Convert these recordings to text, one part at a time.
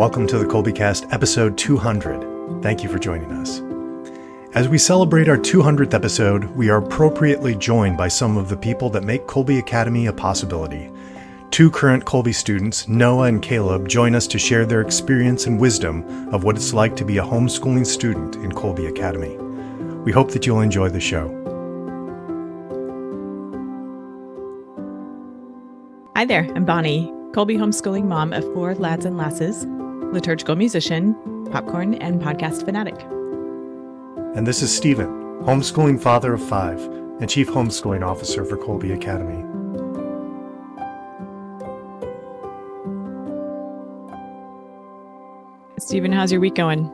Welcome to the Kolbecast, episode 200. Thank you for joining us. As we celebrate our 200th episode, we are appropriately joined by some of the people that make Kolbe Academy a possibility. Two current Kolbe students, Noah and Caleb, join us to share their experience and wisdom of what it's like to be a homeschooling student in Kolbe Academy. We hope that you'll enjoy the show. Hi there, I'm Bonnie, Kolbe homeschooling mom of 4 lads and lasses, liturgical musician, popcorn, and podcast fanatic. And this is Stephen, homeschooling father of 5 and chief homeschooling officer for Kolbe Academy. Stephen, how's your week going?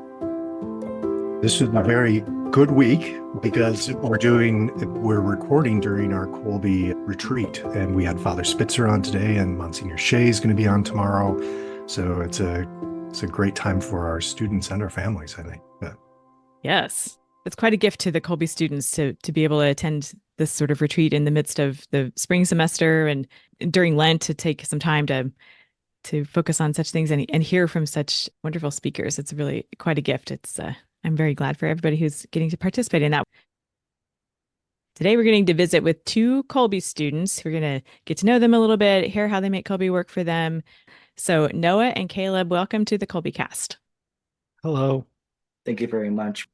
This is a very good week because we're recording during our Kolbe retreat, and we had Father Spitzer on today, and Msgr Shea is going to be on tomorrow. So it's a great time for our students and our families, I think. Yes, it's quite a gift to the Kolbe students to be able to attend this sort of retreat in the midst of the spring semester and during Lent, to take some time to focus on such things and hear from such wonderful speakers. It's really quite a gift. I'm very glad for everybody who's getting to participate in that. Today, we're getting to visit with 2 Kolbe students. We're going to get to know them a little bit, hear how they make Kolbe work for them. So Noah and Caleb, welcome to the Kolbecast. Hello. Thank you very much.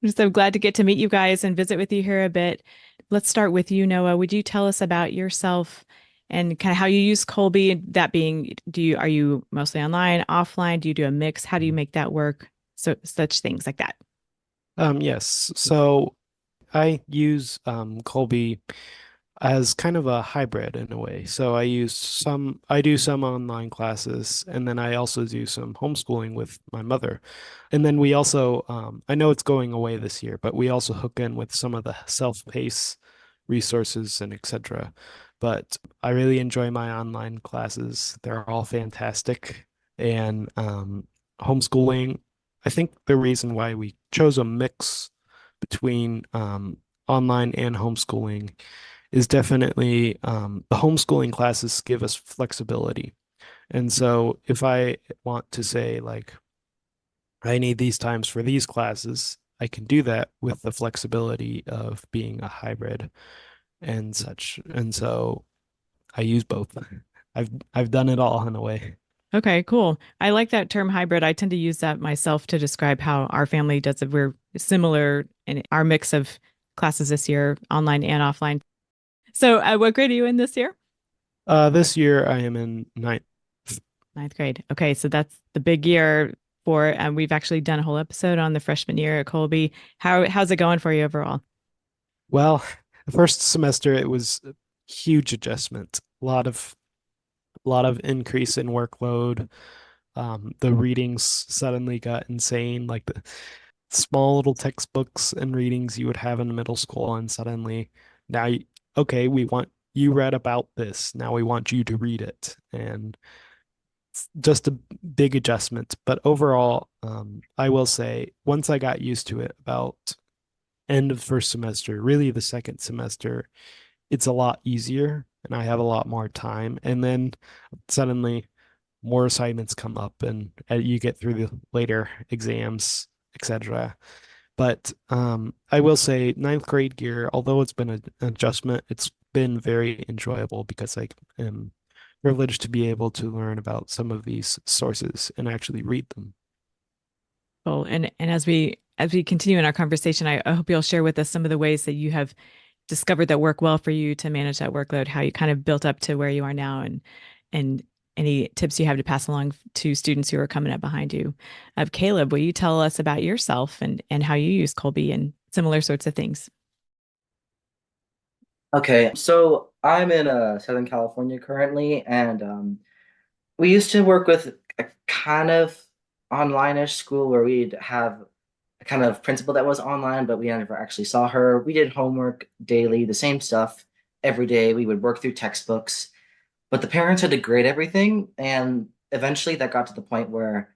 I'm so glad to get to meet you guys and visit with you here a bit. Let's start with you, Noah. Would you tell us about yourself and kind of how you use Kolbe? That being, are you mostly online, offline? Do you do a mix? How do you make that work? So such things like that. Yes. So I use Kolbe as kind of a hybrid in a way. So I do some online classes, and then I also do some homeschooling with my mother. And then we also, I know it's going away this year, but we also hook in with some of the self-paced resources and etc. But I really enjoy my online classes. They're all fantastic. And homeschooling, I think the reason why we chose a mix between online and homeschooling is definitely the homeschooling classes give us flexibility. And so if I want to say, like, I need these times for these classes, I can do that with the flexibility of being a hybrid and such. And so I use both. I've done it all in a way. Okay, cool. I like that term hybrid. I tend to use that myself to describe how our family does it. We're similar in our mix of classes this year, online and offline. So what grade are you in this year? This year I am in 9th. 9th grade. Okay, so that's the big year and we've actually done a whole episode on the freshman year at Kolbe. How's it going for you overall? Well, the first semester it was a huge adjustment. A lot of increase in workload. The readings suddenly got insane, like the small little textbooks and readings you would have in middle school, and suddenly now you read about this, now we want you to read it, and it's just a big adjustment. But overall, I will say once I got used to it, about end of first semester, really the second semester, it's a lot easier and I have a lot more time. And then suddenly more assignments come up and you get through the later exams, etc. But I will say 9th grade year, although it's been an adjustment, it's been very enjoyable because I am privileged to be able to learn about some of these sources and actually read them. Well, and as we continue in our conversation, I hope you'll share with us some of the ways that you have discovered that work well for you to manage that workload, how you kind of built up to where you are now, and any tips you have to pass along to students who are coming up behind you. Caleb, will you tell us about yourself and how you use Kolbe and similar sorts of things? Okay, so I'm in Southern California currently, and we used to work with a kind of online-ish school where we'd have a kind of principal that was online, but we never actually saw her. We did homework daily, the same stuff every day. We would work through textbooks, but the parents had to grade everything, and eventually that got to the point where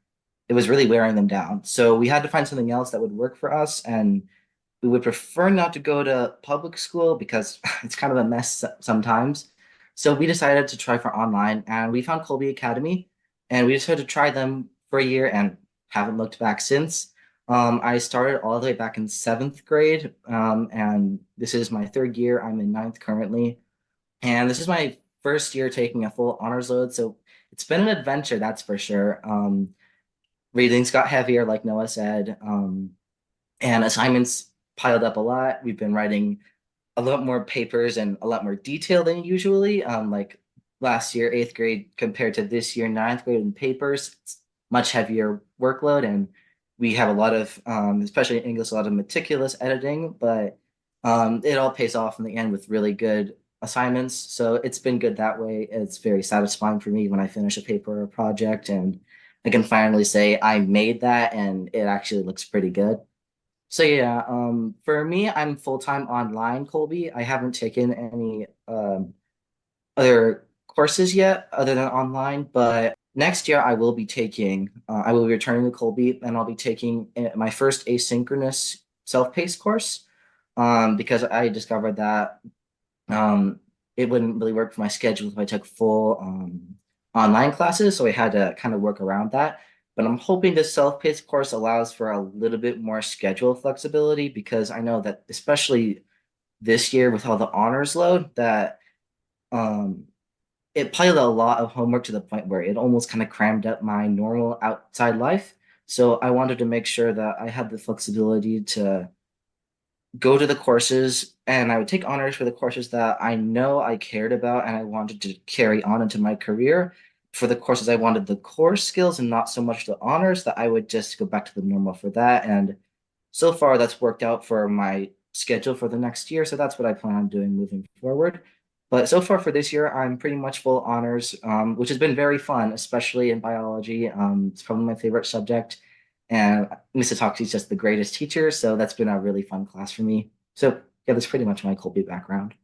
it was really wearing them down. So we had to find something else that would work for us, and we would prefer not to go to public school because it's kind of a mess sometimes. So we decided to try for online, and we found Kolbe Academy, and we decided to try them for a year and haven't looked back since. I started all the way back in seventh grade, and this is my third year. I'm in ninth currently, and this is my first year taking a full honors load. So it's been an adventure, that's for sure. Readings got heavier, like Noah said, and assignments piled up a lot. We've been writing a lot more papers and a lot more detail than usually. Like last year, eighth grade compared to this year, ninth grade in papers, it's much heavier workload. And we have a lot of, especially in English, a lot of meticulous editing, but it all pays off in the end with really good assignments. So it's been good that way. It's very satisfying for me when I finish a paper or a project and I can finally say I made that and it actually looks pretty good. So yeah, for me, I'm full-time online, Colby. I haven't taken any other courses yet other than online, but next year I will be returning to Colby and I'll be taking my first asynchronous self-paced course because I discovered that um, it wouldn't really work for my schedule if I took full online classes, so I had to kind of work around that. But I'm hoping this self-paced course allows for a little bit more schedule flexibility because I know that especially this year with all the honors load that um, it piled a lot of homework to the point where it almost kind of crammed up my normal outside life. So I wanted to make sure that I had the flexibility to go to the courses and I would take honors for the courses that I know I cared about and I wanted to carry on into my career. For the courses I wanted the core skills and not so much the honors, that I would just go back to the normal for that. And so far that's worked out for my schedule for the next year. So that's what I plan on doing moving forward. But so far for this year, I'm pretty much full honors, which has been very fun, especially in biology. It's probably my favorite subject. And Mr. Toxi's just the greatest teacher. So that's been a really fun class for me. So yeah, that's pretty much my Kolbe background.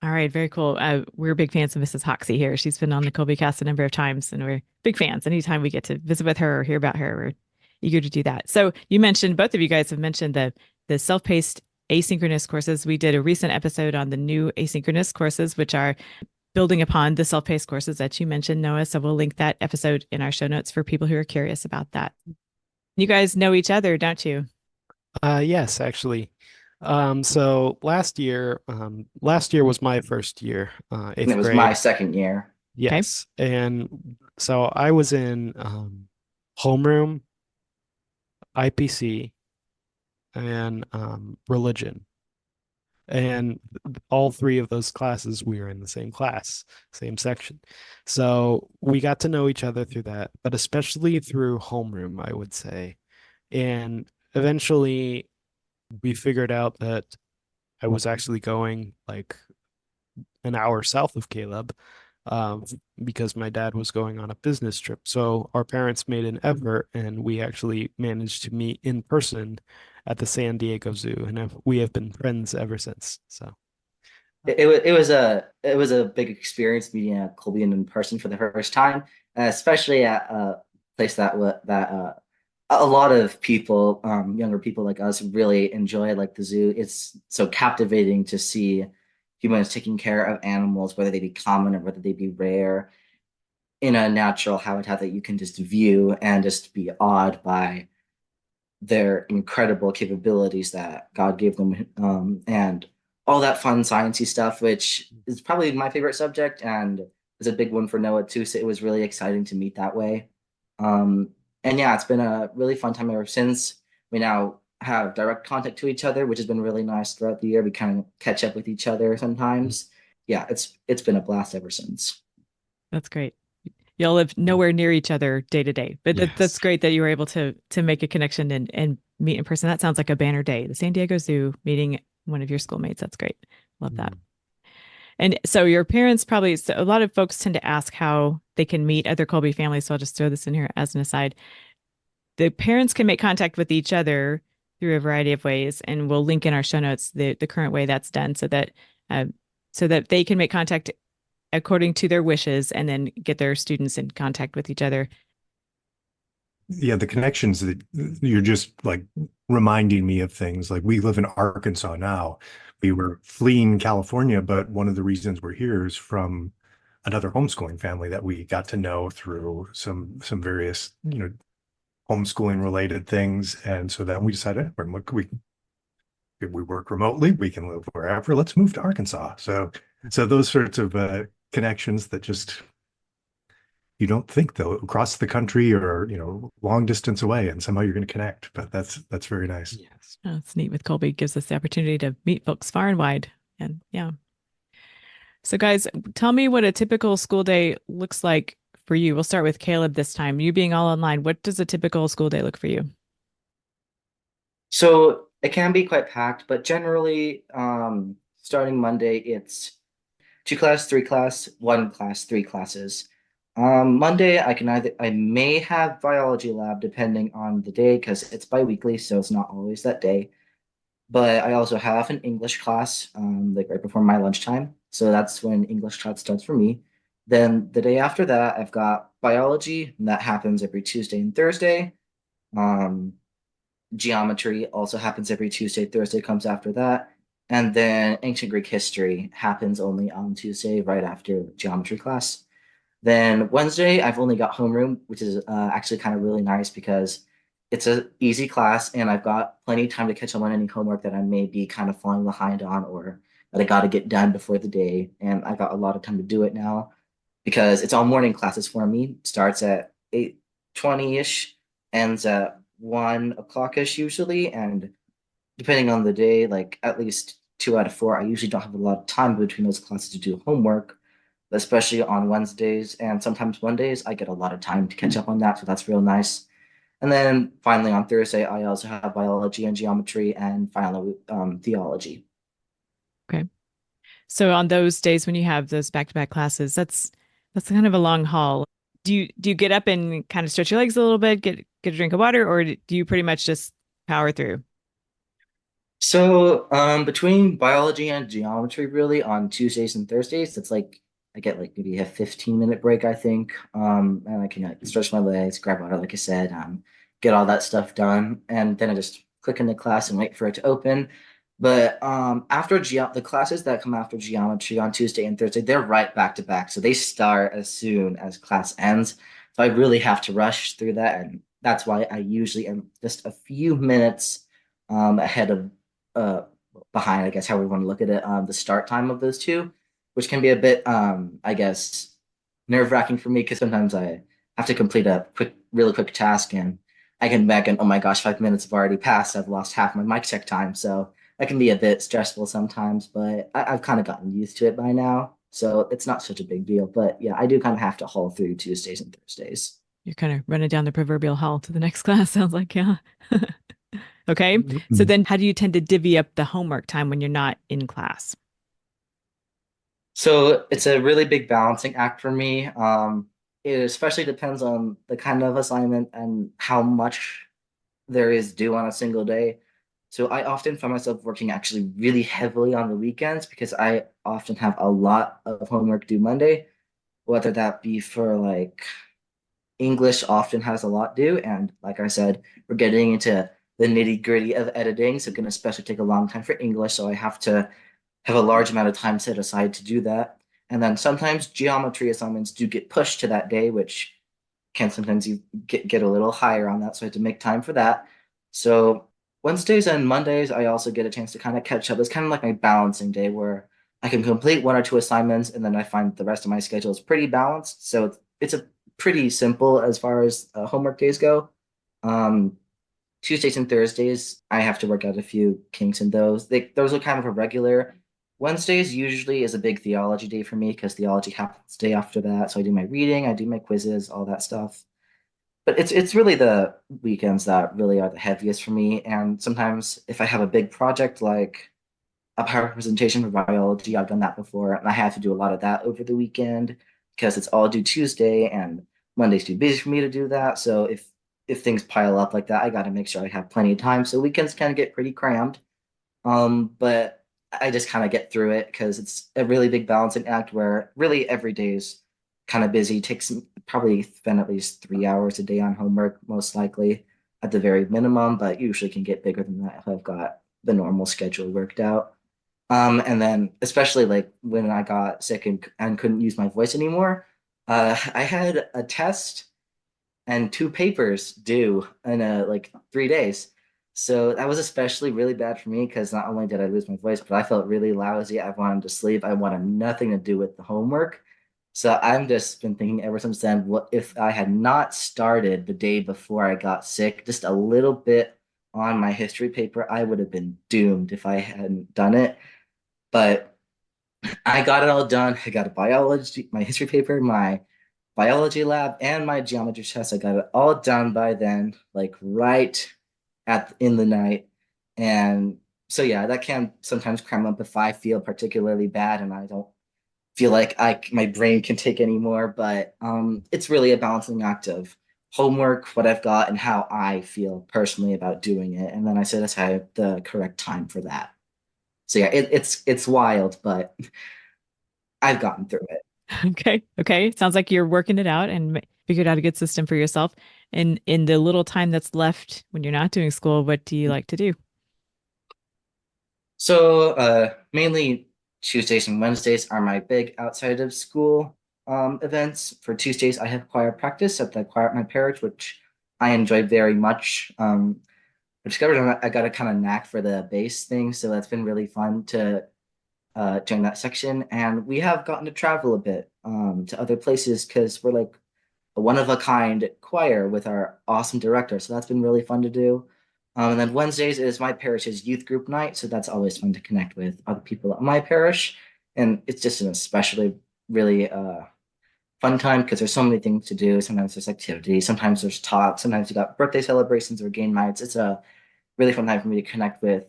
All right, very cool. We're big fans of Mrs. Hoxie here. She's been on the Kolbecast a number of times, and we're big fans. Anytime we get to visit with her or hear about her, we're eager to do that. So you mentioned, both of you guys have mentioned the self-paced asynchronous courses. We did a recent episode on the new asynchronous courses, which are building upon the self-paced courses that you mentioned, Noah. So we'll link that episode in our show notes for people who are curious about that. You guys know each other, don't you? Yes, actually. So last year was my first year, And it eighth was my grade. second year. Yes. And so I was in homeroom, IPC, and religion. And all three of those classes, we were in the same class, same section. So we got to know each other through that, but especially through homeroom, I would say. And eventually we figured out that I was actually going like an hour south of Caleb, um, because my dad was going on a business trip. So our parents made an effort and we actually managed to meet in person at the San Diego Zoo, and we have been friends ever since. So It was a big experience meeting a Colbean in person for the first time, especially at a place that a lot of people, younger people like us, really enjoy, like the zoo. It's so captivating to see humans taking care of animals, whether they be common or whether they be rare, in a natural habitat that you can just view and just be awed by their incredible capabilities that God gave them, and all that fun sciencey stuff, which is probably my favorite subject and is a big one for Noah too. So it was really exciting to meet that way. Um, and yeah, it's been a really fun time ever since. We now have direct contact to each other, which has been really nice throughout the year. We kind of catch up with each other sometimes. Yeah, it's been a blast ever since. That's great. Y'all live nowhere near each other day to day, but that's yes. great that you were able to make a connection and meet in person. That sounds like a banner day. The San Diego Zoo meeting one of your schoolmates. That's great. Love that. And so your parents probably, so a lot of folks tend to ask how they can meet other Kolbe families. So I'll just throw this in here as an aside. The parents can make contact with each other through a variety of ways, and we'll link in our show notes the current way that's done so that they can make contact according to their wishes and then get their students in contact with each other. Yeah, the connections that you're just like reminding me of things. Like we live in Arkansas now. We were fleeing California, but one of the reasons we're here is from another homeschooling family that we got to know through some various, homeschooling related things. And so then we decided, well, look, we work remotely, we can live wherever. Let's move to Arkansas. So those sorts of connections that just you don't think though across the country or long distance away, and somehow you're going to connect. But that's very nice. Yes. Oh, it's neat with Kolbe. It gives us the opportunity to meet folks far and wide. And yeah. So guys, tell me what a typical school day looks like for you. We'll start with Caleb this time. You being all online, what does a typical school day look for you? So it can be quite packed, but generally, starting Monday, it's 2 class, 3 class, 1 class, 3 classes. Monday, I may have biology lab depending on the day because it's biweekly, so it's not always that day. But I also have an English class, like right before my lunchtime. So that's when English class starts for me. Then the day after that, I've got biology, and that happens every Tuesday and Thursday. Um, Geometry also happens every Tuesday. Thursday comes after that. And then ancient Greek history happens only on Tuesday, right after geometry class. Then Wednesday, I've only got homeroom, which is actually kind of really nice because it's an easy class and I've got plenty of time to catch up on any homework that I may be kind of falling behind on or that I got to get done before the day. And I got a lot of time to do it now because it's all morning classes for me. Starts at 8:20-ish, ends at 1 o'clock-ish usually. And depending on the day, like at least 2 out of 4, I usually don't have a lot of time between those classes to do homework, especially on Wednesdays and sometimes Mondays. I get a lot of time to catch up on that, so that's real nice. And then finally on Thursday, I also have biology and geometry, and finally theology. Okay. So on those days when you have those back-to-back classes, that's kind of a long haul. Do you get up and kind of stretch your legs a little bit, get a drink of water, or do you pretty much just power through? So between biology and geometry, really on Tuesdays and Thursdays, it's like I get like maybe a 15-minute break, I think. And I can like stretch my legs, grab water, like I said, get all that stuff done, and then I just click into class and wait for it to open. But after the classes that come after geometry on Tuesday and Thursday, they're right back to back, so they start as soon as class ends. So I really have to rush through that, and that's why I usually am just a few minutes ahead of uh behind, I guess how we want to look at it, the start time of those two, which can be a bit I guess nerve-wracking for me because sometimes I have to complete a really quick task and I can back and oh my gosh, 5 minutes have already passed. I've lost half my mic check time. So that can be a bit stressful sometimes, but I've kind of gotten used to it by now. So it's not such a big deal. But yeah, I do kind of have to haul through Tuesdays and Thursdays. You're kind of running down the proverbial hall to the next class, sounds like, yeah. Okay. So Mm-hmm. then how do you tend to divvy up the homework time when you're not in class? So it's a really big balancing act for me. It especially depends on the kind of assignment and how much there is due on a single day. So I often find myself working actually really heavily on the weekends because I often have a lot of homework due Monday, whether that be for like English often has a lot due. And like I said, we're getting into the nitty-gritty of editing, so it can especially take a long time for English. So I have to have a large amount of time set aside to do that. And then sometimes geometry assignments do get pushed to that day, which can sometimes you get a little higher on that. So I have to make time for that. So Wednesdays and Mondays, I also get a chance to kind of catch up. It's kind of like my balancing day where I can complete 1 or 2 assignments and then I find the rest of my schedule is pretty balanced. So it's a pretty simple as far as homework days go. Um, Tuesdays and Thursdays, I have to work out a few kinks in those. Those are kind of a regular. Wednesdays usually is a big theology day for me because theology happens the day after that. So I do my reading, I do my quizzes, all that stuff. But it's really the weekends that really are the heaviest for me. And sometimes if I have a big project like a power presentation for biology, I've done that before, and I have to do a lot of that over the weekend because it's all due Tuesday and Monday's too busy for me to do that. So if things pile up like that, I got to make sure I have plenty of time. So weekends kind of get pretty crammed. But I just kind of get through it because it's a really big balancing act where really every day is kind of busy. Takes probably spend at least 3 hours a day on homework, most likely at the very minimum, but usually can get bigger than that if I've got the normal schedule worked out. And then especially like when I got sick and couldn't use my voice anymore, I had a test and two papers due in like 3 days. So that was especially really bad for me because not only did I lose my voice, but I felt really lousy. I wanted to sleep. I wanted nothing to do with the homework. So I've just been thinking ever since then, what if I had not started the day before I got sick, just a little bit on my history paper, I would have been doomed if I hadn't done it. But I got it all done. I got a biology, my history paper, my biology lab, and my geometry test. I got it all done by then, like right at in the night. And so yeah, that can sometimes cram up if I feel particularly bad and I don't feel like I my brain can take anymore. But it's really a balancing act of homework, what I've got, and how I feel personally about doing it. And then I set aside the correct time for that. So yeah, it's wild, but I've gotten through it. Okay. Okay. Sounds like you're working it out and figured out a good system for yourself. And in the little time that's left when you're not doing school, what do you like to do? So mainly Tuesdays and Wednesdays are my big outside of school events. For Tuesdays, I have choir practice at the choir at my parish, which I enjoy very much. I discovered I got a kind of knack for the bass thing, so that's been really fun to join that section. And we have gotten to travel a bit to other places because we're like a one of a kind choir with our awesome director. So that's been really fun to do. And then Wednesdays is my parish's youth group night. So that's always fun to connect with other people at my parish. And it's just an especially really fun time because there's so many things to do. Sometimes there's activities, sometimes there's talk, sometimes you got birthday celebrations or game nights. It's a really fun time for me to connect with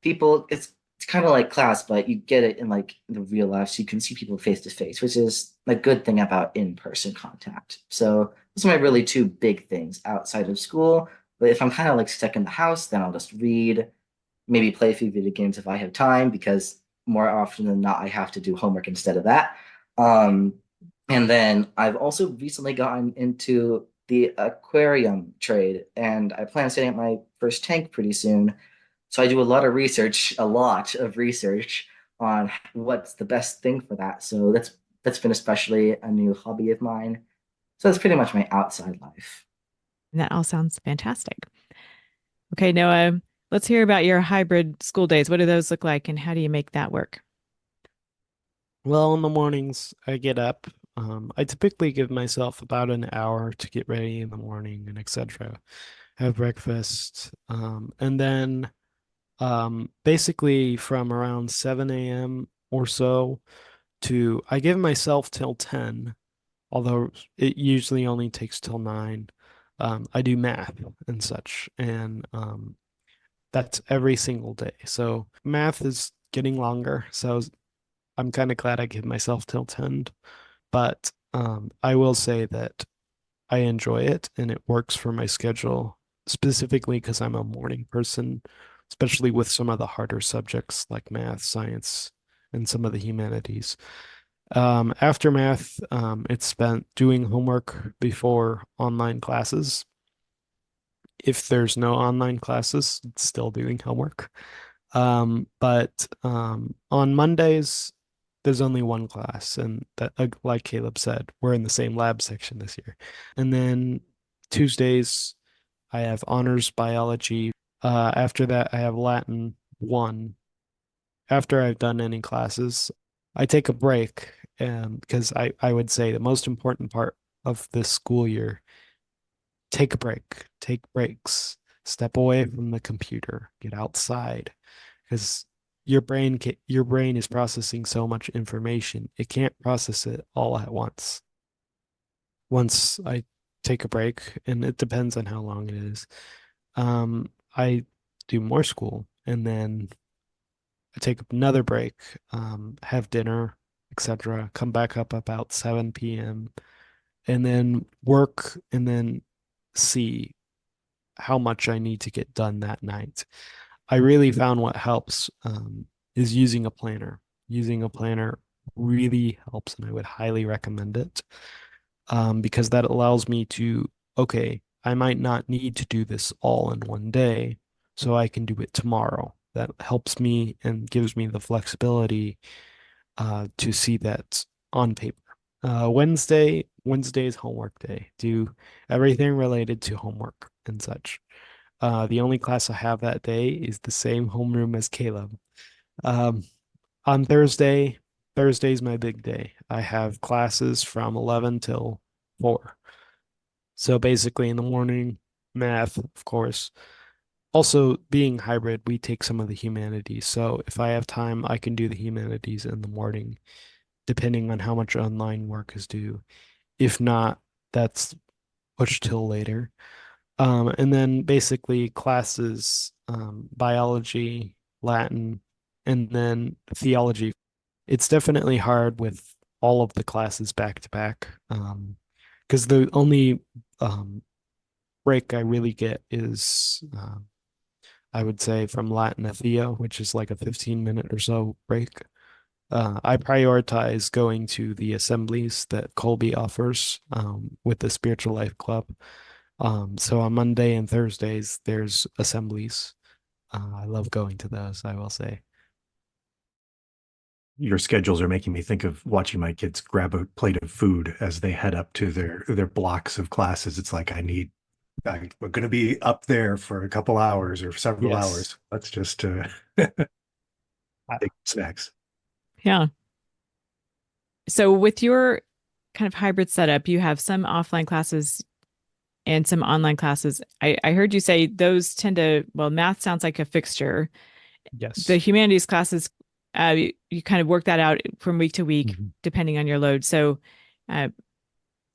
people. It's kind of like class, but you get it in like the real life, so you can see people face to face, which is a good thing about in-person contact. So those are my really two big things outside of school. But if I'm kind of like stuck in the house, then I'll just read, maybe play a few video games if I have time, because more often than not, I have to do homework instead of that. Um, and then I've also recently gotten into the aquarium trade, and I plan on setting up my first tank pretty soon. So I do a lot of research on what's the best thing for that. So that's been especially a new hobby of mine. So that's pretty much my outside life. And that all sounds fantastic. Okay, Noah, let's hear about your hybrid school days. What do those look like and how do you make that work? Well, in the mornings, I get up. I typically give myself about an hour to get ready in the morning and etc. Have breakfast. And then basically from around 7 a.m. or so to, I give myself till 10, although it usually only takes till 9. I do math and such, and that's every single day. So math is getting longer, so I'm kind of glad I give myself till 10. But I will say that I enjoy it and it works for my schedule, specifically because I'm a morning person, especially with some of the harder subjects like math, science, and some of the humanities. After math, it's spent doing homework before online classes. If there's no online classes, it's still doing homework. But on Mondays, there's only one class, and that, like Caleb said, we're in the same lab section this year. And then Tuesdays, I have honors biology. After that, I have Latin 1. After I've done any classes, I take a break, because I would say the most important part of this school year, take a break, take breaks, step away from the computer, get outside, because your brain is processing so much information. It can't process it all at once. Once I take a break, and it depends on how long it is, I do more school, and then I take another break, have dinner, etc. Come back up about 7 p.m. and then work, and then see how much I need to get done that night. I really found what helps is using a planner. Using a planner really helps, and I would highly recommend it, because that allows me to, okay, I might not need to do this all in one day, so I can do it tomorrow. That helps me and gives me the flexibility to see that on paper. Wednesday is homework day. Do everything related to homework and such. The only class I have that day is the same homeroom as Caleb. Um, on Thursday's my big day. I have classes from 11 till 4. So basically in the morning, math, of course. Also, being hybrid, we take some of the humanities. So if I have time, I can do the humanities in the morning, depending on how much online work is due. If not, that's pushed till later. And then basically classes, biology, Latin, and then theology. It's definitely hard with all of the classes back to back, because the only break I really get is, I would say, from Latin to Theo, which is like a 15-minute or so break. I prioritize going to the assemblies that Kolbe offers, with the Spiritual Life Club. So on Monday and Thursdays, there's assemblies. I love going to those, I will say. Your schedules are making me think of watching my kids grab a plate of food as they head up to their blocks of classes. It's like we're going to be up there for a couple hours or several Yes. hours. Let's just take snacks. Yeah. So with your kind of hybrid setup, you have some offline classes and some online classes. I heard you say those tend to, well, math sounds like a fixture. The Yes. humanities classes, you kind of work that out from week to week, Mhm. depending on your load. So, uh,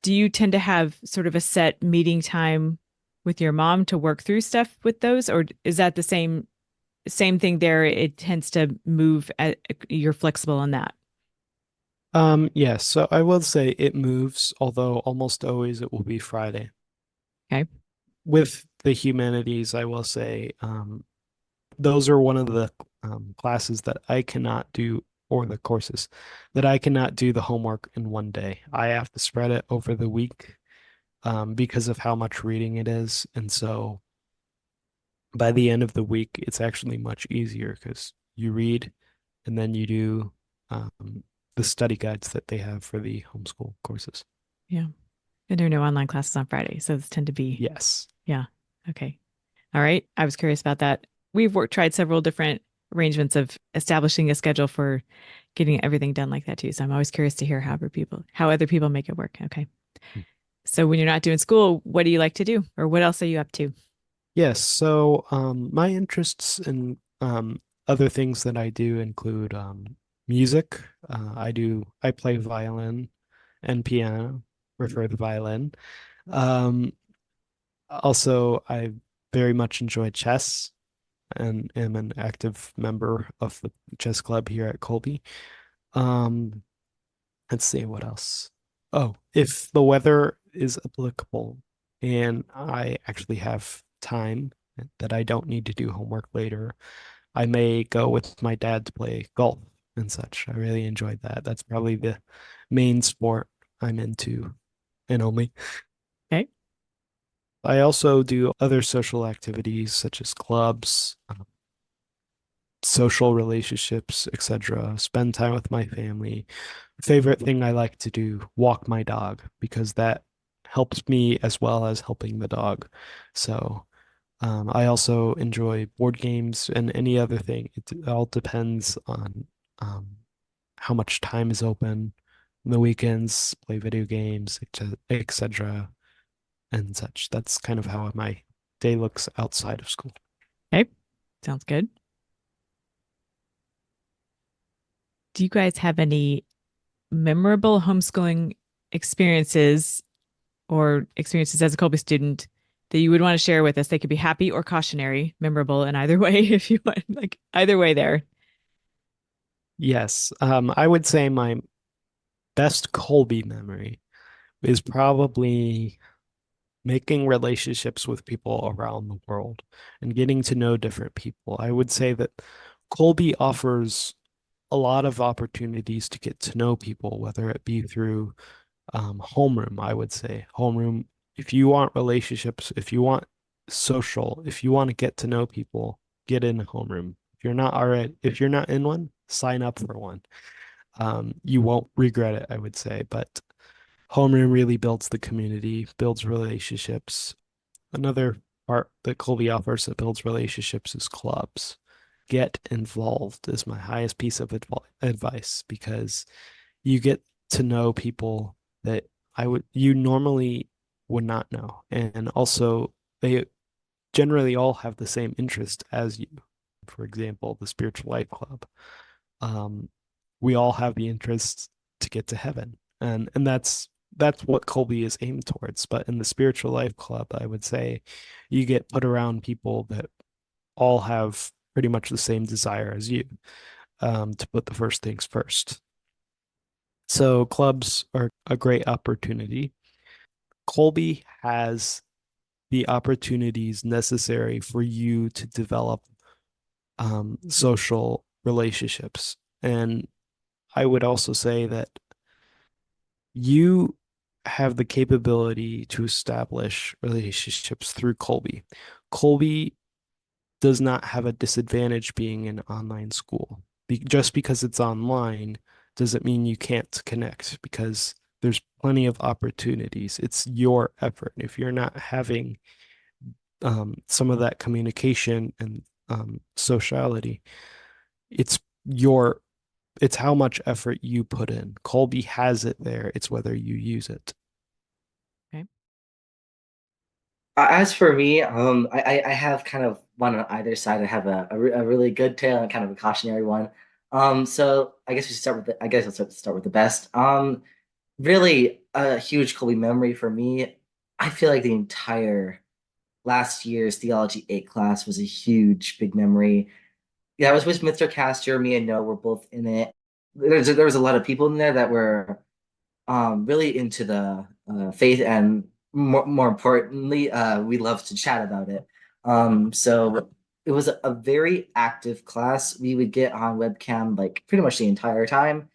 do you tend to have sort of a set meeting time with your mom to work through stuff with those, or is that the same thing there? It tends to move. You're flexible on that. Yes, so I will say it moves, although almost always it will be Friday. Okay. With the humanities, I will say, those are one of the classes that I cannot do, or the courses that I cannot do the homework in one day. I have to spread it over the week, because of how much reading it is. And so by the end of the week, it's actually much easier because you read and then you do, the study guides that they have for the homeschool courses. Yeah. And there are no online classes on Friday, so those tend to be, Yes. yeah. Okay. All right. I was curious about that. Tried several different arrangements of establishing a schedule for getting everything done like that too. So I'm always curious to hear how other people make it work. Okay. So when you're not doing school, what do you like to do, or what else are you up to? Yes. So, my interests in, other things that I do include, music. I play violin and piano, prefer the violin. Um, Also, I very much enjoy chess and am an active member of the chess club here at Kolbe. Um, let's see what else. Oh, if the weather is applicable and I actually have time that I don't need to do homework later, I may go with my dad to play golf and such. I really enjoyed that. That's probably the main sport I'm into and only. Okay. I also do other social activities such as clubs, social relationships, etc. Spend time with my family. Favorite thing I like to do, walk my dog, because that helps me as well as helping the dog. So, I also enjoy board games and any other thing. It all depends on, um, how much time is open. On the weekends, play video games, etc. and such. That's kind of how my day looks outside of school. Okay. Sounds good. Do you guys have any memorable homeschooling experiences or experiences as a Kolbe student that you would want to share with us? They could be happy or cautionary, memorable in either way, if you want, like either way there. Yes, I would say my best Colby memory is probably making relationships with people around the world and getting to know different people. I would say that Colby offers a lot of opportunities to get to know people, whether it be through, homeroom, I would say. Homeroom, if you want relationships, if you want social, if you want to get to know people, get in a homeroom. If you're not in one, sign up for one. You won't regret it, I would say. But Homeroom really builds the community, builds relationships. Another part that Kolbe offers that builds relationships is clubs. Get involved is my highest piece of advice, because you get to know people that you normally would not know. And also, they generally all have the same interest as you. For example, the Spiritual Life Club. Um, we all have the interest to get to heaven. And that's what Kolbe is aimed towards. But in the Spiritual Life Club, I would say you get put around people that all have pretty much the same desire as you, to put the first things first. So clubs are a great opportunity. Kolbe has the opportunities necessary for you to develop social relationships. And I would also say that you have the capability to establish relationships through Kolbe. Kolbe does not have a disadvantage being an online school. Just because it's online doesn't mean you can't connect, because there's plenty of opportunities. It's your effort. If you're not having some of that communication and sociality, it's your it's how much effort you put in. Kolbe has it there. It's whether you use it. Okay. As for me, I have kind of one on either side. I have a really good tale and kind of a cautionary one. So I guess we should start with I guess let's start with the best. Really a huge Kolbe memory for me. I feel like the entire last year's Theology 8 class was a huge, big memory. Yeah, I was with Mr. Castor. Me and Noah were both in it. There was a lot of people in there that were really into the faith, and more importantly, we love to chat about it. So it was a very active class. We would get on webcam like pretty much the entire time,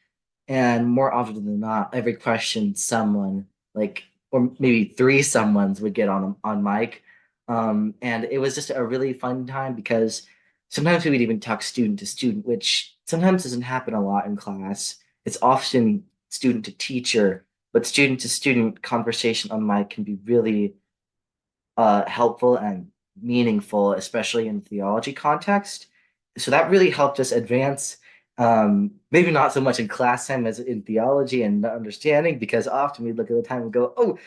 and more often than not, every question someone like or maybe three someones would get on mic. And it was just a really fun time because sometimes we would even talk student to student, which sometimes doesn't happen a lot in class. It's often student to teacher, but student to student conversation on mic can be really helpful and meaningful, especially in theology context. So that really helped us advance. Maybe not so much in class time as in theology and understanding, because often we look at the time and go, "Oh,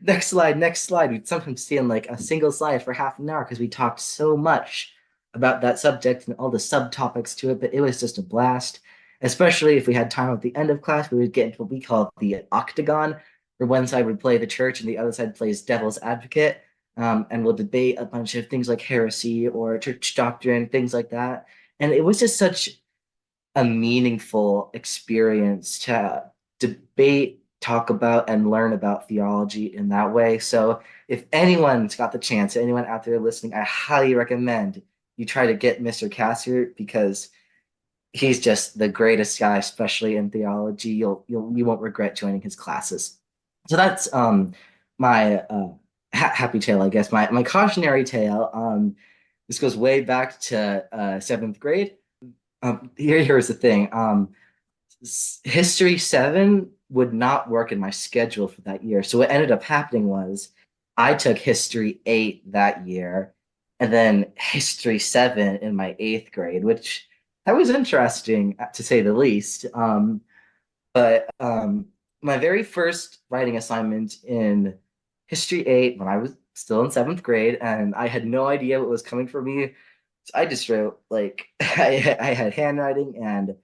next slide, next slide." We'd sometimes stay in like a single slide for half an hour because we talked so much about that subject and all the subtopics to it. But it was just a blast, especially if we had time at the end of class. We would get into what we call the octagon, where one side would play the church and the other side plays devil's advocate, and we'll debate a bunch of things like heresy or church doctrine, things like that. And it was just such a meaningful experience to debate, talk about, and learn about theology in that way. So if anyone's got the chance, anyone out there listening, I highly recommend you try to get Mr. Cassier, because he's just the greatest guy, especially in theology. You won't regret joining his classes. So that's my happy tale, I guess. My cautionary tale. This goes way back to seventh grade. Here's the thing. History 7 would not work in my schedule for that year. So what ended up happening was I took History 8 that year, and then History 7 in my 8th grade, which that was interesting to say the least. But my very first writing assignment in History 8, when I was still in 7th grade, and I had no idea what was coming for me. So I just wrote like I had handwriting, and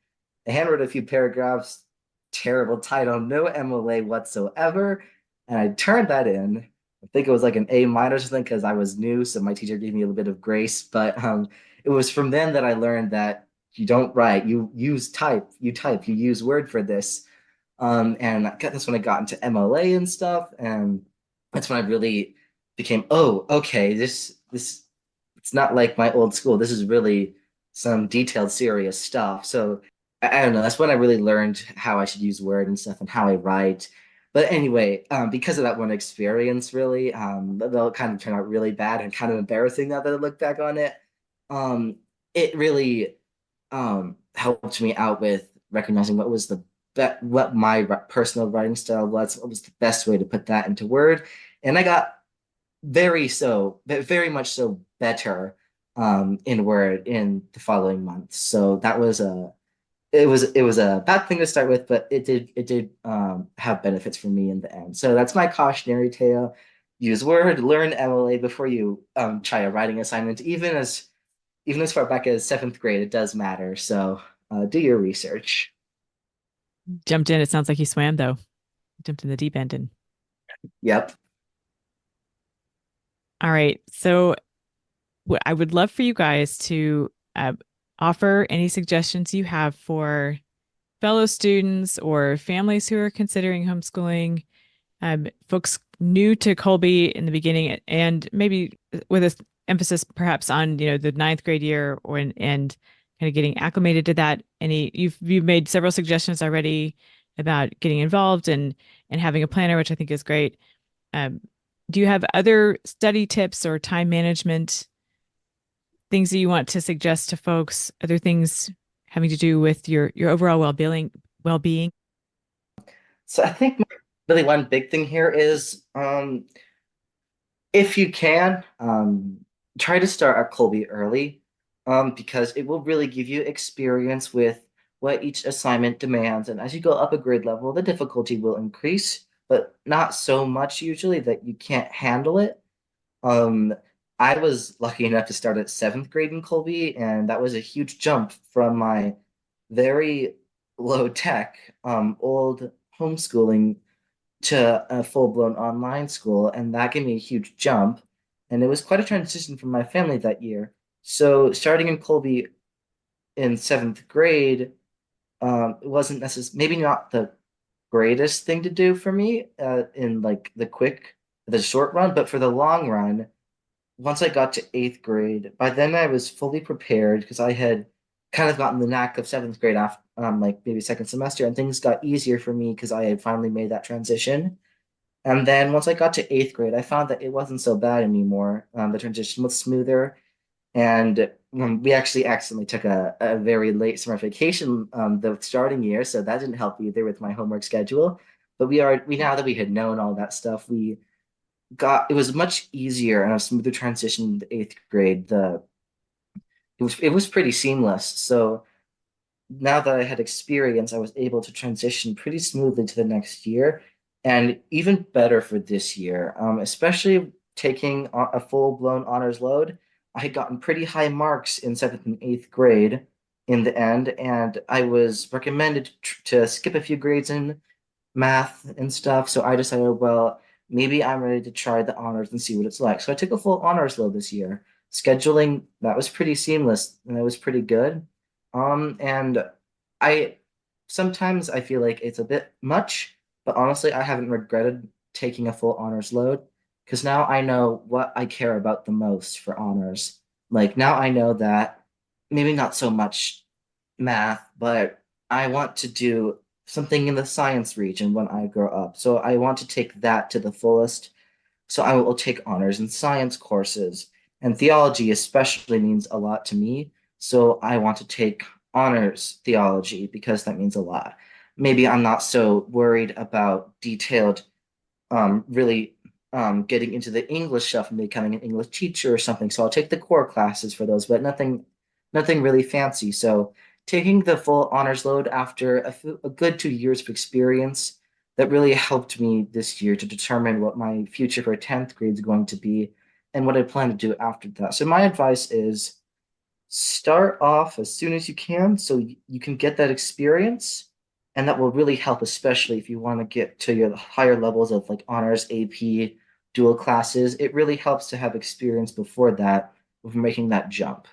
I handwrote a few paragraphs, terrible title, no MLA whatsoever. And I turned that in. I think it was like an A minor or something because I was new, so my teacher gave me a little bit of grace. But it was from then that I learned that you don't write, you use type, you use Word for this. And that's when I got into MLA and stuff, and that's when I really became, oh, okay, this it's not like my old school. This is really some detailed, serious stuff. So I don't know. That's when I really learned how I should use Word and stuff and how I write. But anyway, because of that one experience, really, that'll kind of turn out really bad and kind of embarrassing now that I look back on it. Um, it really helped me out with recognizing what was the what my personal writing style was. What was the best way to put that into word? And I got very much so better in Word in the following months. So that was it was a bad thing to start with, but it did have benefits for me in the end. So that's my cautionary tale. Use Word, learn MLA before you try a writing assignment, even as far back as seventh grade, it does matter. So do your research. Jumped in. It sounds like he swam though. Jumped in the deep end. And Yep. all right. So what I would love for you guys to offer any suggestions you have for fellow students or families who are considering homeschooling, folks new to Kolbe in the beginning, and maybe with an emphasis perhaps on the ninth grade year and kind of getting acclimated to that. You've made several suggestions already about getting involved and having a planner, which I think is great. Do you have other study tips or time management things that you want to suggest to folks? Other things having to do with your overall well-being? So I think really one big thing here is if you can, try to start at Kolbe early, because it will really give you experience with what each assignment demands. And as you go up a grade level, the difficulty will increase, but not so much usually that you can't handle it. Um, I was lucky enough to start at seventh grade in Kolbe, and that was a huge jump from my very low tech, old homeschooling to a full-blown online school, and that gave me a huge jump. And it was quite a transition for my family that year. So starting in Kolbe in seventh grade, it wasn't necessarily maybe not the greatest thing to do for me in like the short run, but for the long run, once I got to eighth grade, by then I was fully prepared because I had kind of gotten the knack of seventh grade after like maybe second semester, and things got easier for me because I had finally made that transition. And then once I got to eighth grade, I found that it wasn't so bad anymore. The transition was smoother, and we actually accidentally took a very late summer vacation the starting year, so that didn't help either with my homework schedule. But we now that we had known all that stuff, we got it was much easier and a smoother transition in the eighth grade. The it was pretty seamless. So now that I had experience, I was able to transition pretty smoothly to the next year, and even better for this year, especially taking a full-blown honors load. I had gotten pretty high marks in seventh and eighth grade in the end, and I was recommended to skip a few grades in math and stuff. So I decided, well, maybe I'm ready to try the honors and see what it's like. So I took a full honors load this year. Scheduling, that was pretty seamless and it was pretty good. And I sometimes I feel like it's a bit much, but honestly, I haven't regretted taking a full honors load because now I know what I care about the most for honors. Like now I know that maybe not so much math, but I want to do something in the science region when I grow up. So I want to take that to the fullest. So I will take honors in science courses. And theology especially means a lot to me. So I want to take honors theology because that means a lot. Maybe I'm not so worried about detailed, really getting into the English stuff and becoming an English teacher or something. So I'll take the core classes for those, but nothing really fancy. So taking the full honors load after a good 2 years of experience, that really helped me this year to determine what my future for 10th grade is going to be and what I plan to do after that. So my advice is start off as soon as you can so you can get that experience. And that will really help, especially if you want to get to your higher levels of like honors, AP, dual classes. It really helps to have experience before that of making that jump.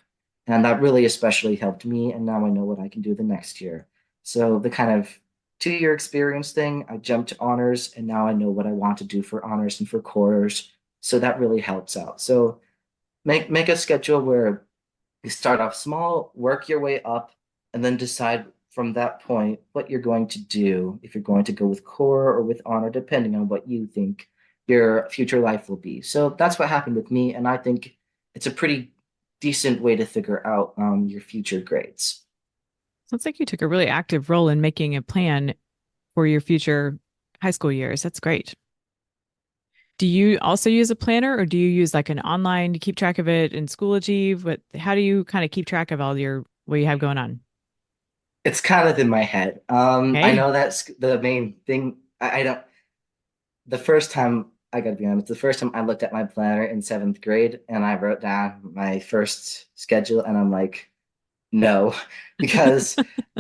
And that really especially helped me. And now I know what I can do the next year. So the kind of 2 year experience thing, I jumped to honors, and now I know what I want to do for honors and for quarters. So that really helps out. So make a schedule where you start off small, work your way up, and then decide from that point what you're going to do, if you're going to go with core or with honor, depending on what you think your future life will be. So that's what happened with me, and I think it's a pretty decent way to figure out your future grades. Sounds like you took a really active role in making a plan for your future high school years. That's great. Do you also use a planner, or do you use like an online to keep track of it in Schoology? How do you kind of keep track of all your what you have going on? It's kind of in my head. I Hey, know that's the main thing. I don't. The first time I gotta be honest, the first time I looked at my planner in seventh grade and I wrote down my first schedule, and I'm like, no, because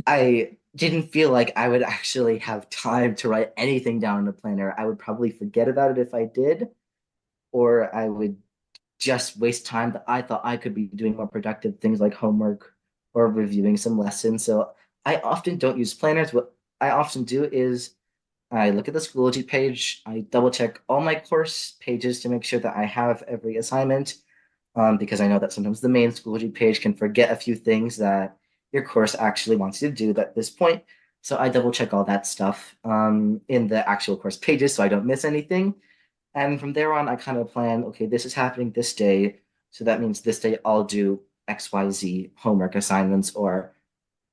I didn't feel like I would actually have time to write anything down in a planner. I would probably forget about it if I did, or I would just waste time that I thought I could be doing more productive things like homework or reviewing some lessons. So I often don't use planners. What I often do is I look at the Schoology page, I double check all my course pages to make sure that I have every assignment, because I know that sometimes the main Schoology page can forget a few things that your course actually wants you to do at this point. So I double check all that stuff in the actual course pages so I don't miss anything. And from there on, I kind of plan, okay, this is happening this day. So that means this day I'll do XYZ homework assignments, or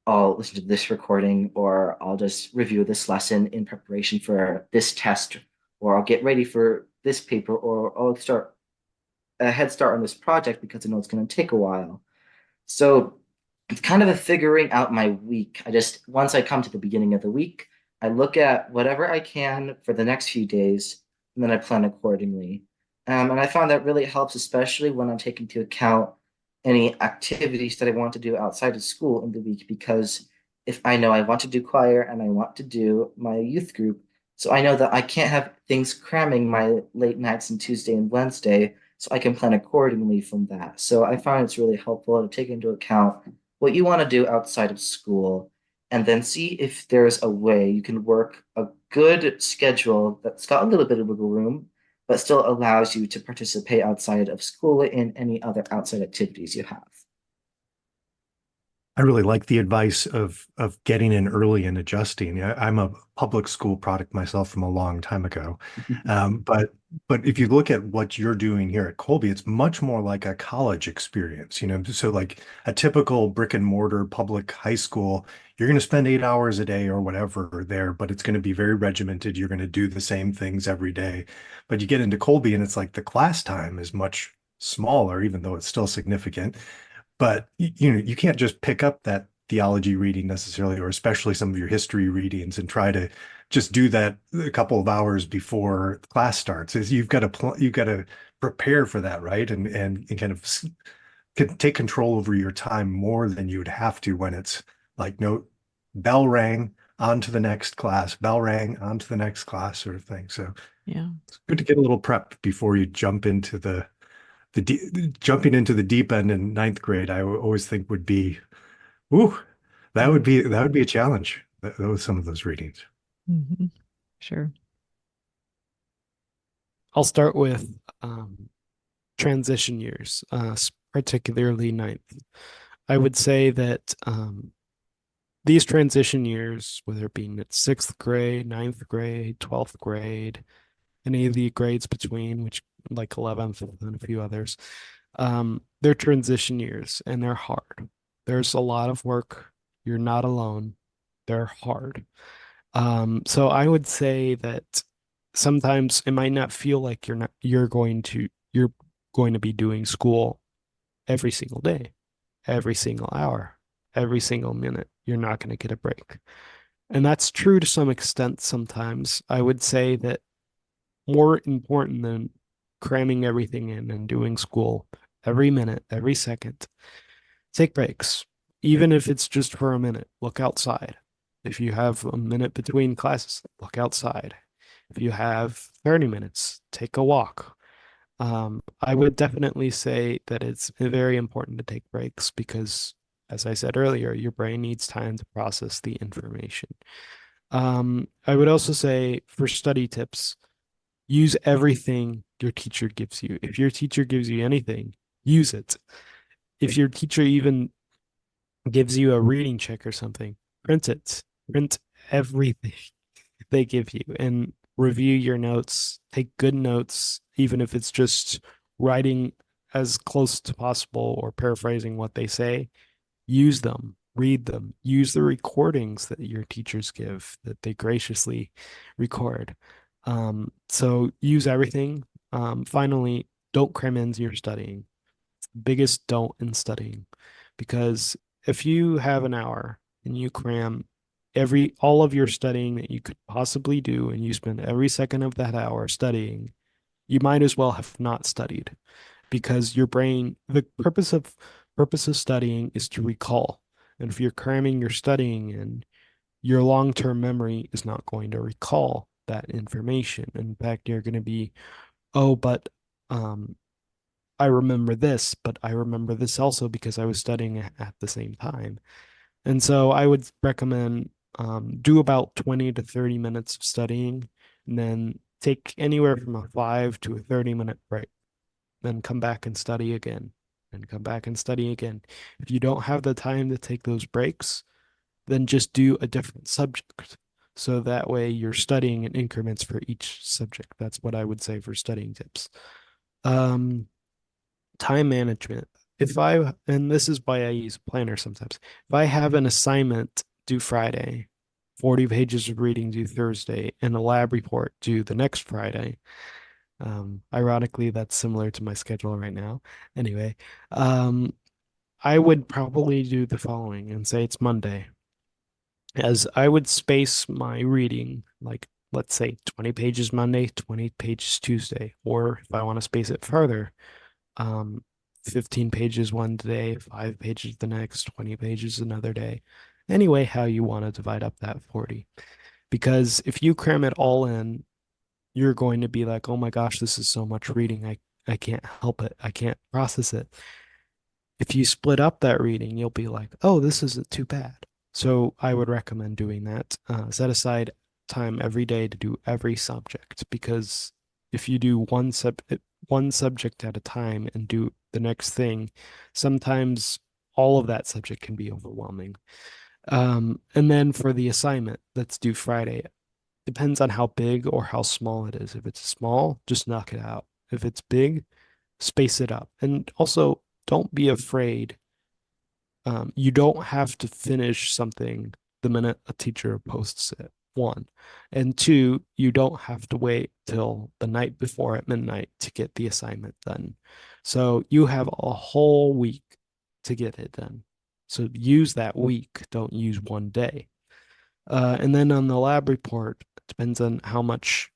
I'll listen to this recording, or I'll just review this lesson in preparation for this test, or I'll get ready for this paper, or I'll start a head start on this project because I know it's going to take a while. So it's kind of a figuring out my week. Once I come to the beginning of the week, I look at whatever I can for the next few days, and then I plan accordingly. And I found that really helps, especially when I'm taking into account any activities that I want to do outside of school in the week, because if I know I want to do choir and I want to do my youth group, so I know that I can't have things cramming my late nights on Tuesday and Wednesday, so I can plan accordingly from that. So I find it's really helpful to take into account what you want to do outside of school, and then see if there's a way you can work a good schedule that's got a little bit of wiggle room, but still allows you to participate outside of school in any other outside activities you have. I really like the advice of getting in early and adjusting. I'm a public school product myself from a long time ago, but if you look at what you're doing here at Kolbe, it's much more like a college experience. So like a typical brick and mortar public high school, you're going to spend 8 hours a day or whatever there, but it's going to be very regimented. You're going to do the same things every day. But you get into Kolbe and it's like the class time is much smaller, even though it's still significant. But you can't just pick up that theology reading necessarily, or especially some of your history readings, and try to just do that a couple of hours before class starts. Is you've got to prepare for that, right? And kind of take control over your time more than you would have to when it's like, no, bell rang, on to the next class, bell rang, on to the next class, sort of thing. So yeah. it's good to get a little prep before you jump into jumping into the deep end in ninth grade. I always think would be, ooh, that would be a challenge. Those some of those readings. Hmm. Sure. I'll start with transition years, particularly ninth. I would say that these transition years, whether it be in sixth grade, ninth grade, 12th grade, any of the grades between, which like 11th and a few others, they're transition years and they're hard. There's a lot of work. You're not alone. They're hard. So I would say that sometimes it might not feel like you're going to be doing school every single day, every single hour, every single minute. You're not going to get a break. And that's true to some extent sometimes. I would say that more important than cramming everything in and doing school every minute, every second, take breaks. Even if it's just for a minute, look outside. If you have a minute between classes, look outside. If you have 30 minutes, take a walk. I would definitely say that it's very important to take breaks because, as I said earlier, your brain needs time to process the information. I would also say for study tips, use everything your teacher gives you. If your teacher gives you anything, use it. If your teacher even gives you a reading check or something, print it. Print everything they give you and review your notes. Take good notes, even if it's just writing as close to possible or paraphrasing what they say. Use them. read them, use the recordings that your teachers give that they graciously record. So use everything. Finally, don't cram into your studying. It's the biggest don't in studying, because if you have an hour and you cram all of your studying that you could possibly do, and you spend every second of that hour studying, you might as well have not studied, because your brain, the purpose of studying is to recall. And if you're cramming your studying in, your long-term memory is not going to recall that information. In fact, you're going to be, oh, but um, I remember this, but I remember this also because I was studying at the same time. And so I would recommend do about 20 to 30 minutes of studying, and then take anywhere from a 5 to 30 minute break, then come back and study again, and come back and study again. If you don't have the time to take those breaks, then just do a different subject. So that way you're studying in increments for each subject. That's what I would say for studying tips. Um, Time management. And this is why I use a planner sometimes. If I have an assignment due Friday, 40 pages of reading due Thursday, and a lab report due the next Friday, ironically, that's similar to my schedule right now. Anyway, I would probably do the following and say it's Monday, as I would space my reading, like, let's say 20 pages Monday, 20 pages Tuesday, or if I want to space it further, um, 15 pages one day, 5 pages the next, 20 pages another day. Anyway, how you want to divide up that 40. Because if you cram it all in, you're going to be like, oh my gosh, this is so much reading. I can't help it. I can't process it. If you split up that reading, you'll be like, oh, this isn't too bad. So I would recommend doing that. Set aside time every day to do every subject, because if you do one subject at a time and do the next thing, sometimes all of that subject can be overwhelming. And then for the assignment that's due Friday, depends on how big or how small it is. If it's small, just knock it out. If it's big, space it up. And also, don't be afraid. You don't have to finish something the minute a teacher posts it. One. And two, you don't have to wait till the night before at midnight to get the assignment done. So you have a whole week to get it done. So use that week, don't use one day. And then on the lab report, it depends on how much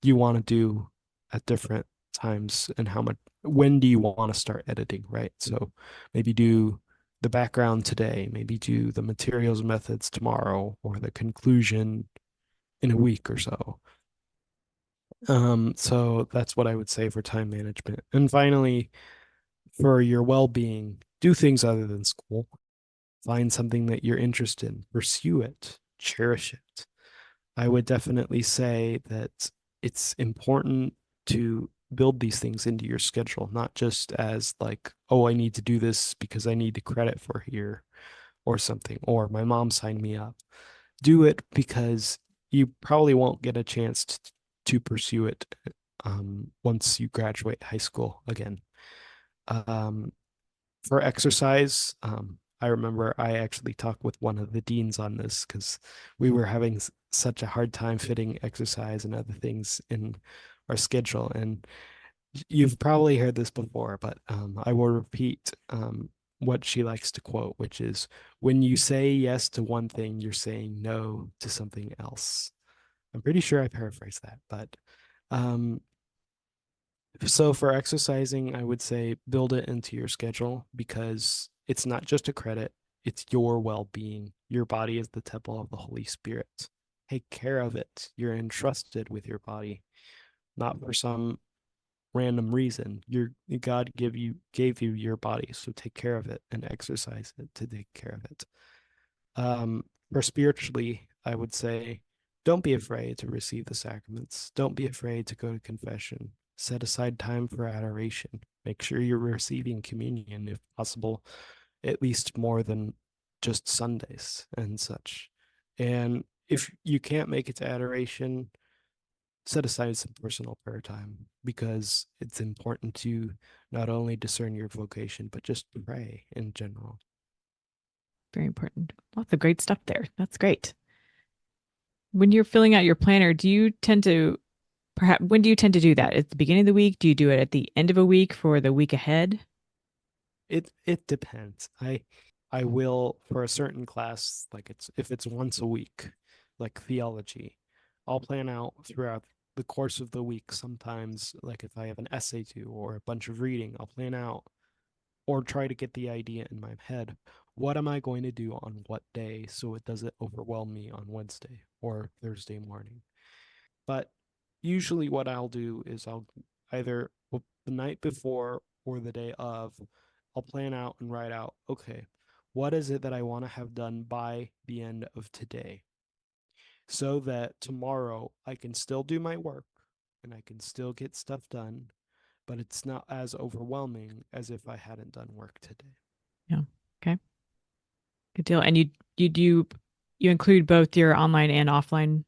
you want to do at different times, and when do you want to start editing, right? So maybe do the background today, maybe do the materials methods tomorrow, or the conclusion in a week or so. So that's what I would say for time management. And finally, for your well-being, do things other than school. Find something that you're interested in, pursue it, cherish it. I would definitely say that it's important to build these things into your schedule, not just as like, oh, I need to do this because I need the credit for here or something, or my mom signed me up. Do it because you probably won't get a chance to pursue it once you graduate high school again. Um, for exercise, I remember I actually talked with one of the deans on this, because we were having such a hard time fitting exercise and other things in our schedule. And you've probably heard this before, but I will repeat what she likes to quote, which is, when you say yes to one thing, you're saying no to something else. I'm pretty sure I paraphrased that, but um, so for exercising, I would say build it into your schedule, because it's not just a credit, it's your well-being. Your body is the temple of the Holy Spirit. Take care of it. You're entrusted with your body, not for some random reason. God gave you your body, so take care of it and exercise it to take care of it. For spiritually, I would say, don't be afraid to receive the sacraments. Don't be afraid to go to confession. Set aside time for adoration. Make sure you're receiving communion, if possible, at least more than just Sundays and such. And if you can't make it to adoration, set aside some personal prayer time, because it's important to not only discern your vocation, but just pray in general. Very important. Lots of great stuff there. That's great. When you're filling out your planner, do you tend to when do you tend to do that? At the beginning of the week? Do you do it at the end of a week for the week ahead? It depends. I will for a certain class, like if it's once a week, like theology, I'll plan out throughout the course of the week. Sometimes, like if I have an essay to or a bunch of reading, I'll plan out or try to get the idea in my head. What am I going to do on what day so it doesn't overwhelm me on Wednesday or Thursday morning? But usually, what I'll do is I'll either the night before or the day of, I'll plan out and write out, okay, what is it that I want to have done by the end of today? So that tomorrow I can still do my work and I can still get stuff done, but it's not as overwhelming as if I hadn't done work today. Yeah. Okay. Good deal. And you include both your online and offline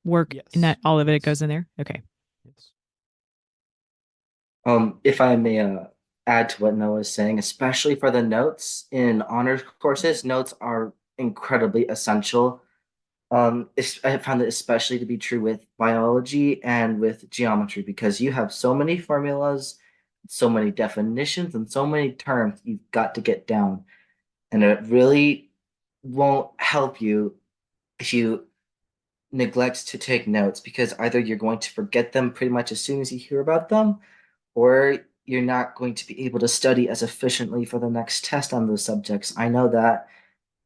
work in that Yes. all of it Yes. goes in there? Okay. Yes. If I may add to what Noah is saying, especially for the notes in honors courses, notes are incredibly essential. I found it especially to be true with biology and with geometry because you have so many formulas, so many definitions, and so many terms you've got to get down. And it really won't help you if you neglect to take notes because either you're going to forget them pretty much as soon as you hear about them, or you're not going to be able to study as efficiently for the next test on those subjects. I know that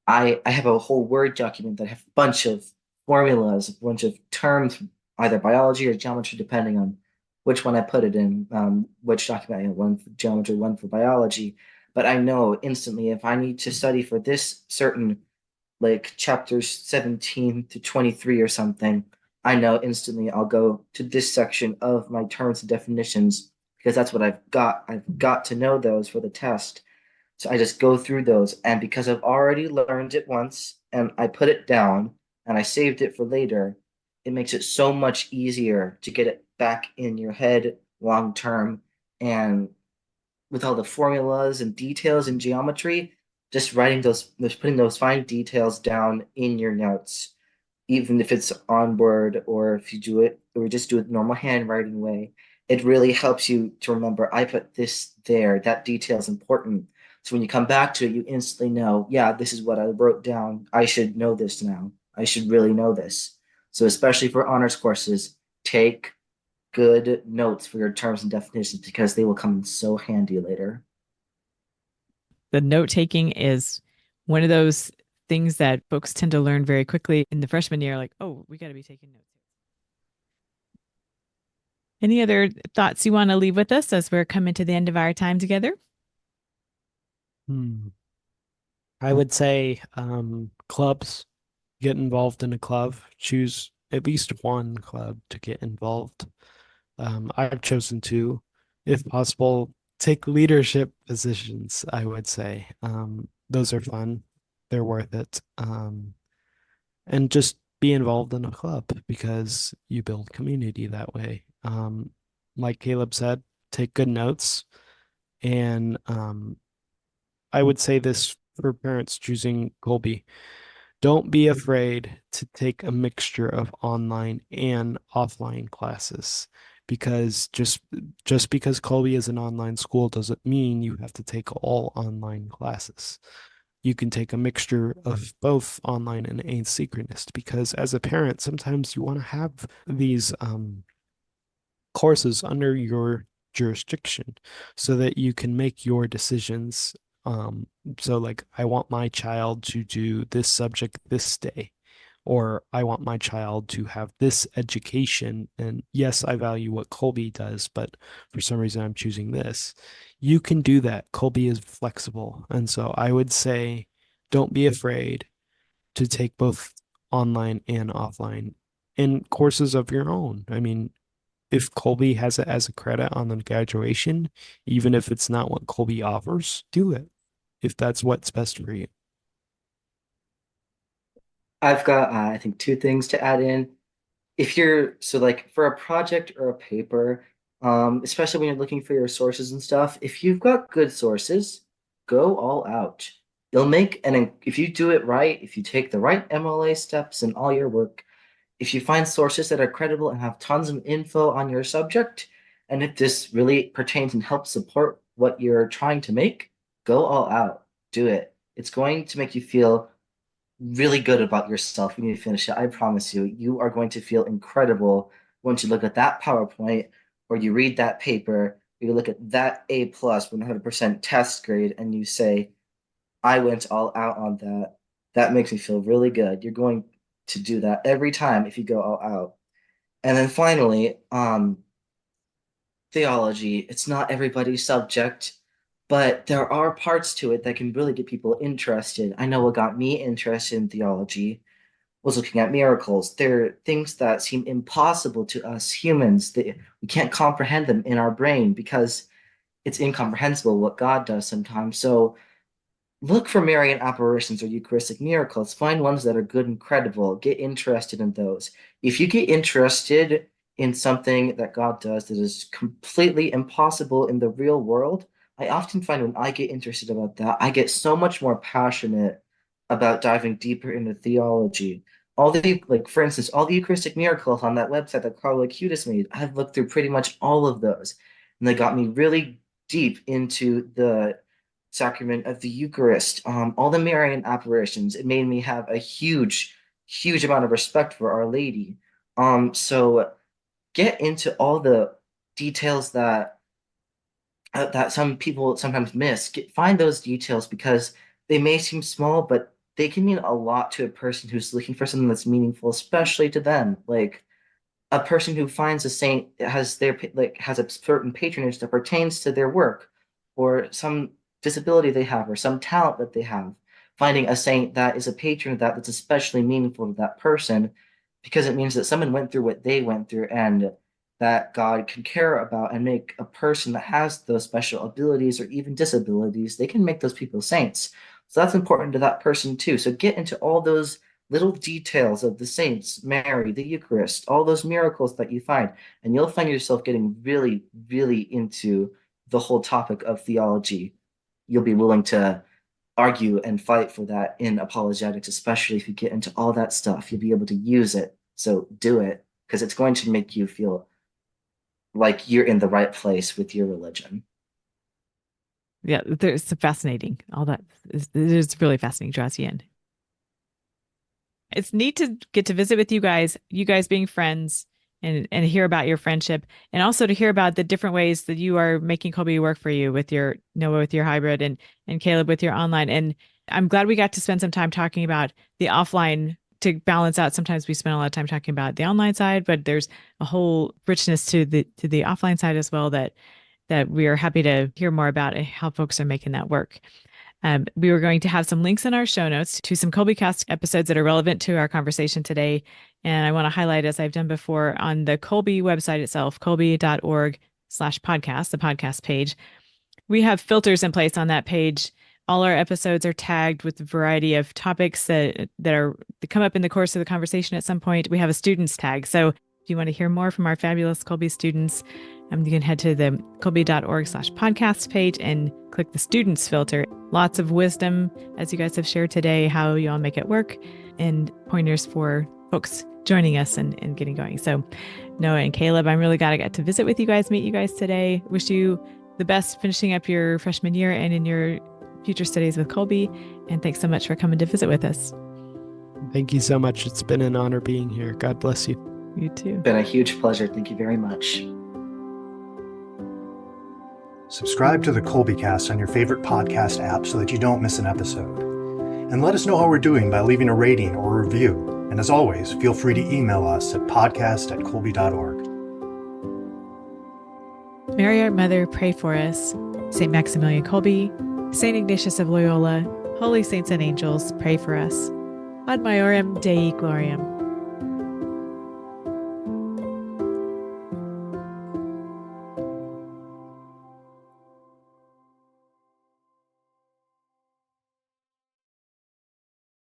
I have a whole Word document that have a bunch of formulas, a bunch of terms, either biology or geometry, depending on which one I put it in, which document I have, one for geometry, one for biology. But I know instantly if I need to study for this certain, like chapters 17 to 23 or something, I know instantly I'll go to this section of my terms and definitions because that's what I've got. I've got to know those for the test. So I just go through those. And because I've already learned it once and I put it down and I saved it for later, it makes it so much easier to get it back in your head long term. And with all the formulas and details in geometry, just putting those fine details down in your notes, even if it's on Word or if you do it or just do it normal handwriting way, it really helps you to remember I put this there. That detail is important. So when you come back to it, you instantly know, yeah, this is what I wrote down. I should know this now. I should really know this. So especially for honors courses, take good notes for your terms and definitions because they will come in so handy later. The note taking is one of those things that folks tend to learn very quickly in the freshman year, like, oh, we got to be taking notes. Any other thoughts you want to leave with us as we're coming to the end of our time together? I would say clubs, get involved in a club, choose at least one club to get involved. I've chosen two, if possible, take leadership positions, I would say. Those are fun. They're worth it. And just be involved in a club because you build community that way. Like Caleb said, take good notes. And I would say this for parents choosing Kolbe. Don't be afraid to take a mixture of online and offline classes because just because Kolbe is an online school doesn't mean you have to take all online classes. You can take a mixture of both online and asynchronous because as a parent, sometimes you want to have these courses under your jurisdiction so that you can make your decisions. So like I want my child to do this subject this day, or I want my child to have this education. And yes, I value what Kolbe does, but for some reason I'm choosing this. You can do that. Kolbe is flexible. And so I would say don't be afraid to take both online and offline in courses of your own. I mean, if Kolbe has it as a credit on the graduation, even if it's not what Kolbe offers, do it if that's what's best for you. I've got, I think, two things to add in. If you're so like for a project or a paper, especially when you're looking for your sources and stuff, if you've got good sources, go all out. if you do it right, if you take the right MLA steps in all your work, if you find sources that are credible and have tons of info on your subject, and if this really pertains and helps support what you're trying to make, go all out. Do it. It's going to make you feel really good about yourself when you finish it. I promise you, you are going to feel incredible once you look at that PowerPoint or you read that paper, or you look at that A plus 100% test grade, and you say, I went all out on that. That makes me feel really good. You're going to do that every time if you go all out. And then finally, theology. It's not everybody's subject, but there are parts to it that can really get people interested. I know what got me interested in theology was looking at miracles. They're things that seem impossible to us humans. We can't comprehend them in our brain because it's incomprehensible what God does sometimes. So look for Marian apparitions or Eucharistic miracles. Find ones that are good and credible. Get interested in those. If you get interested in something that God does that is completely impossible in the real world, I often find when I get interested about that, I get so much more passionate about diving deeper into theology. For instance, all the Eucharistic miracles on that website that Carlo Acutis made, I've looked through pretty much all of those, and they got me really deep into the sacrament of the Eucharist, all the Marian apparitions. It made me have a huge, huge amount of respect for Our Lady. So get into all the details that some people sometimes miss. Find those details because they may seem small, but they can mean a lot to a person who's looking for something that's meaningful, especially to them. Like a person who finds a saint has a certain patronage that pertains to their work, or some disability they have, or some talent that they have. Finding a saint that is a patron of that's especially meaningful to that person, because it means that someone went through what they went through, and that God can care about and make a person that has those special abilities or even disabilities, they can make those people saints. So that's important to that person too. So get into all those little details of the saints, Mary, the Eucharist, all those miracles that you find, and you'll find yourself getting really, really into the whole topic of theology. You'll be willing to argue and fight for that in apologetics, especially if you get into all that stuff. You'll be able to use it. So do it, because it's going to make you feel like you're in the right place with your religion. Yeah, it's fascinating. All that is really fascinating, draws you in. It's neat to get to visit with you guys being friends, and hear about your friendship, and also to hear about the different ways that you are making Kolbe work for you with your Noah with your hybrid, and Caleb with your online. And I'm glad we got to spend some time talking about the offline to balance out. Sometimes we spend a lot of time talking about the online side, but there's a whole richness to the offline side as well that we are happy to hear more about, and how folks are making that work. We were going to have some links in our show notes to some Kolbecast episodes that are relevant to our conversation today. And I want to highlight, as I've done before, on the Kolbe website itself, kolbe.org/podcast, the podcast page. We have filters in place on that page. All our episodes are tagged with a variety of topics that come up in the course of the conversation at some point. We have a students tag. So if you want to hear more from our fabulous Kolbe students, you can head to the kolbe.org/podcast page and click the students filter. Lots of wisdom, as you guys have shared today, how you all make it work, and pointers for folks joining us and getting going. So Noah and Caleb, I'm really glad I got to visit with you guys, meet you guys today. Wish you the best finishing up your freshman year and in your future studies with Kolbe. And thanks so much for coming to visit with us. Thank you so much. It's been an honor being here. God bless you. You too. It's been a huge pleasure. Thank you very much. Subscribe to the Kolbecast on your favorite podcast app so that you don't miss an episode. And let us know how we're doing by leaving a rating or a review. And as always, feel free to email us at podcast@kolbe.org. Mary, our Mother, pray for us. St. Maximilian Kolbe, St. Ignatius of Loyola, holy saints and angels, pray for us. Ad maiorem Dei gloriam.